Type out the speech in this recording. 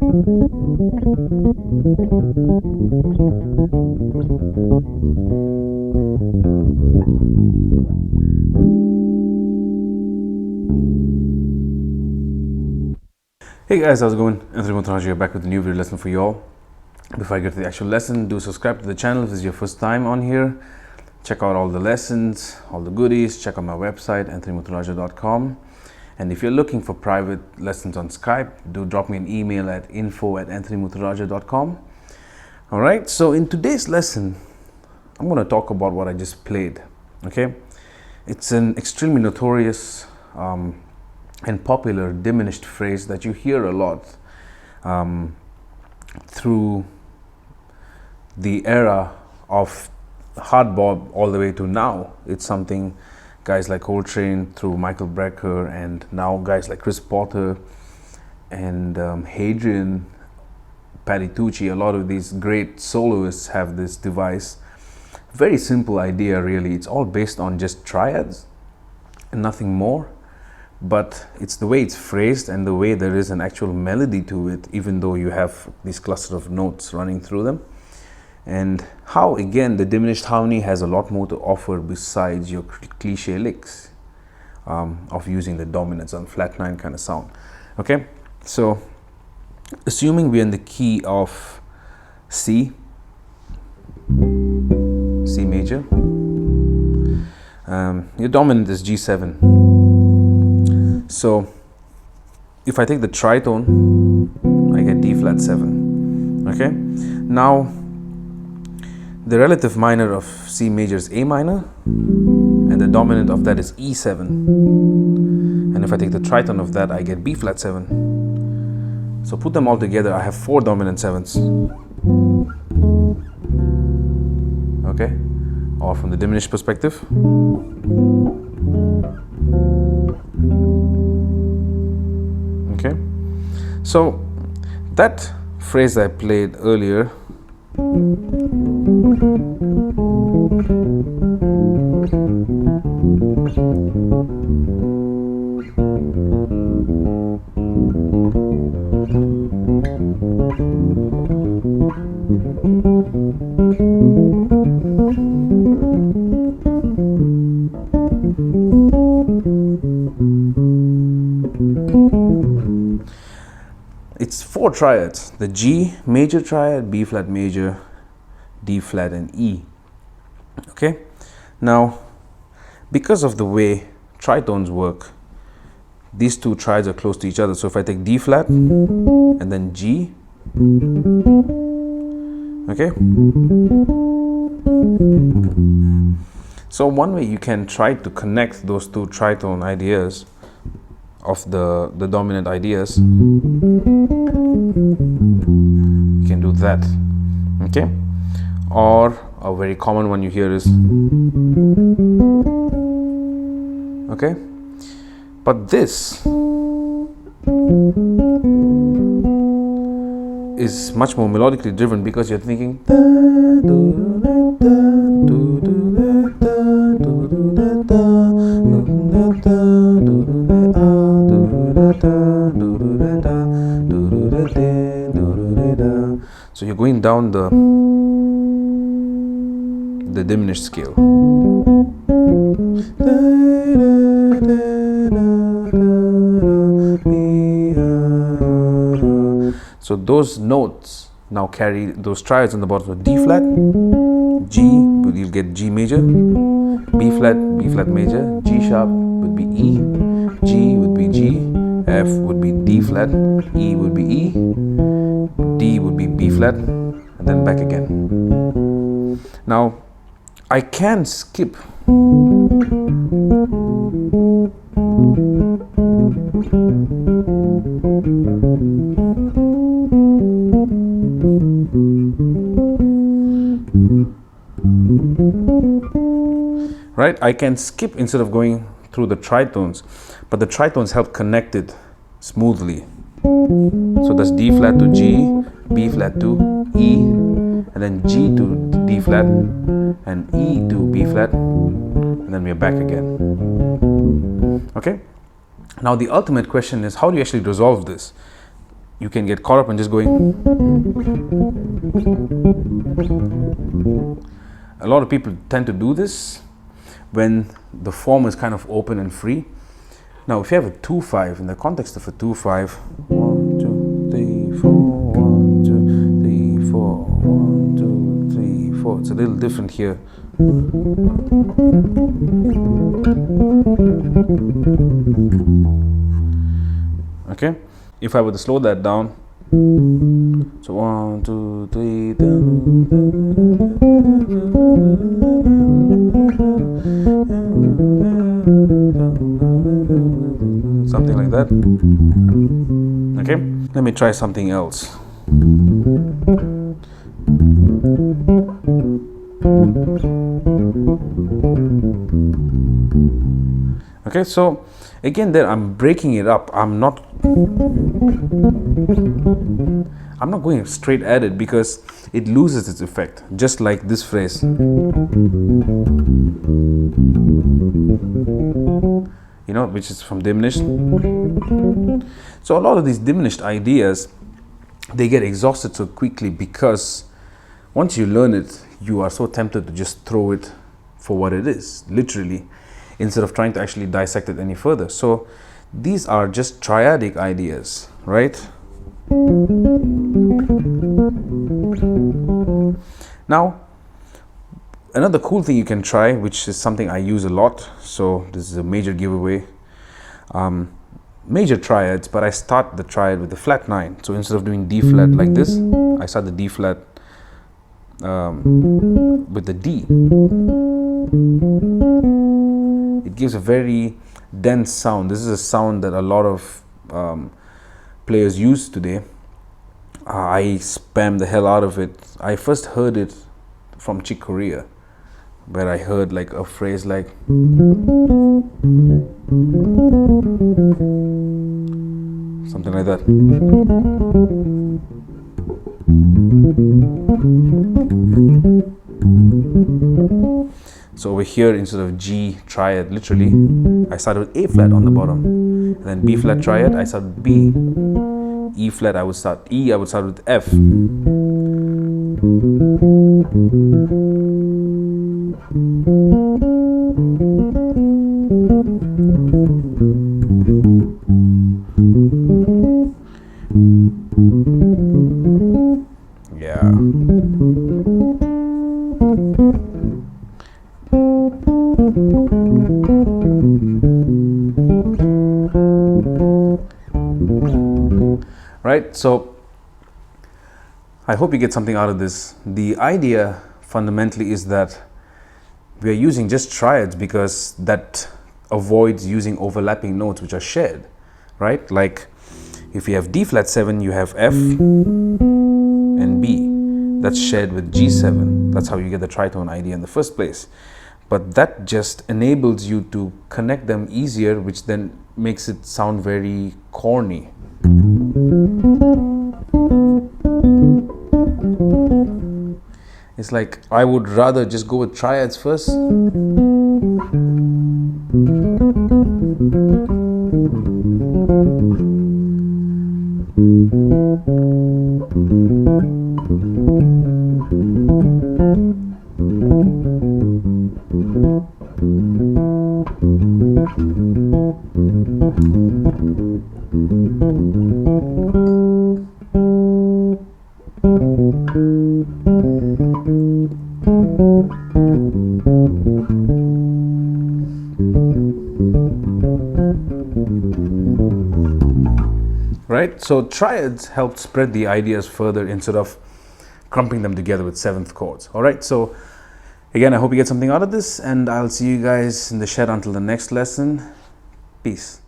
Hey guys, how's it going? Anthony here, back with a new video lesson for you all. Before I get to the actual lesson, do subscribe to the channel if this is your first time on here. Check out all the lessons, all the goodies. Check out my website, anthonymuturaja.com. And if you're looking for private lessons on Skype, do drop me an email at info@anthonymuturaja.com. Alright, so in today's lesson, I'm going to talk about what I just played. Okay, it's an extremely notorious and popular diminished phrase that you hear a lot through the era of hard bop all the way to now. It's something guys like Coltrane, through Michael Brecker, and now guys like Chris Potter and Hadrian, Patty Tucci, a lot of these great soloists have this device. Very simple idea really. It's all based on just triads and nothing more. But it's the way it's phrased and the way there is an actual melody to it, even though you have these cluster of notes running through them. And how, again, the diminished harmony has a lot more to offer besides your cliche licks of using the dominants on flat 9 kind of sound. Okay, so assuming we're in the key of C major, your dominant is G7. So if I take the tritone, I get D flat 7. Okay, now the relative minor of C major is A minor, and the dominant of that is E7. And if I take the triton of that, I get B flat 7. So put them all together, I have 4 dominant 7s. Okay, or from the diminished perspective. Okay, so that phrase I played earlier it's 4 triads: the G major triad, B flat major, D flat, and E. Okay, now because of the way tritones work, these 2 triads are close to each other. So if I take D flat and then G, okay, so one way you can try to connect those 2 tritone ideas of the dominant ideas, you can do that. Okay, or a very common one you hear is, okay, but this is much more melodically driven because you're thinking so you're going down the diminished scale. So those notes now carry those triads on the bottom. So D flat, G, you'll get G major, B flat major, G sharp would be E, G would be G, F would be D flat, E would be E, D would be B flat, and then back again. Now I can skip right? I can skip instead of going through the tritones, but the tritones help connect it smoothly. So that's D flat to G, B flat to E, and then G to D flat, and E to B flat, and then we're back again. Okay? Now the ultimate question is, how do you actually resolve this? you can get caught up in just going. A lot of people tend to do this when the form is kind of open and free. Now, if you have a 2-5, in the context of a 2-5, 1, 2, 3, 4, 1, 2, 3, 4, 1, 2, 3, 4. It's a little different here. Okay, if I were to slow that down, so 1, 2, 3, something like that. Okay, let me try something else. Okay, so again there I'm breaking it up. I'm not going straight at it because it loses its effect, just like this phrase. You know, which is from Diminished. So a lot of these diminished ideas, they get exhausted so quickly because once you learn it, you are so tempted to just throw it for what it is, literally, instead of trying to actually dissect it any further. So these are just triadic ideas, right? Now, another cool thing you can try, which is something I use a lot, so this is a major giveaway, major triads, but I start the triad with the flat 9. So instead of doing D flat like this, I start the D flat with the D. It gives a very dense sound. This is a sound that a lot of players use today. I spam the hell out of it. I first heard it from Chick Corea, where I heard like a phrase like something like that. So over here, instead of G triad, literally, I started with A flat on the bottom, and then B flat triad, I started with B. E flat, I would start E, I would start with F. Yeah. Right, so I hope you get something out of this. The idea fundamentally is that we are using just triads because that avoids using overlapping notes which are shared, right? Like if you have D flat 7, you have F and B. That's shared with G7. That's how you get the tritone idea in the first place. But that just enables you to connect them easier, which then makes it sound very corny. It's like I would rather just go with triads first. Right? So triads help spread the ideas further instead of clumping them together with seventh chords. All right, so again, I hope you get something out of this, and I'll see you guys in the shed until the next lesson. Peace.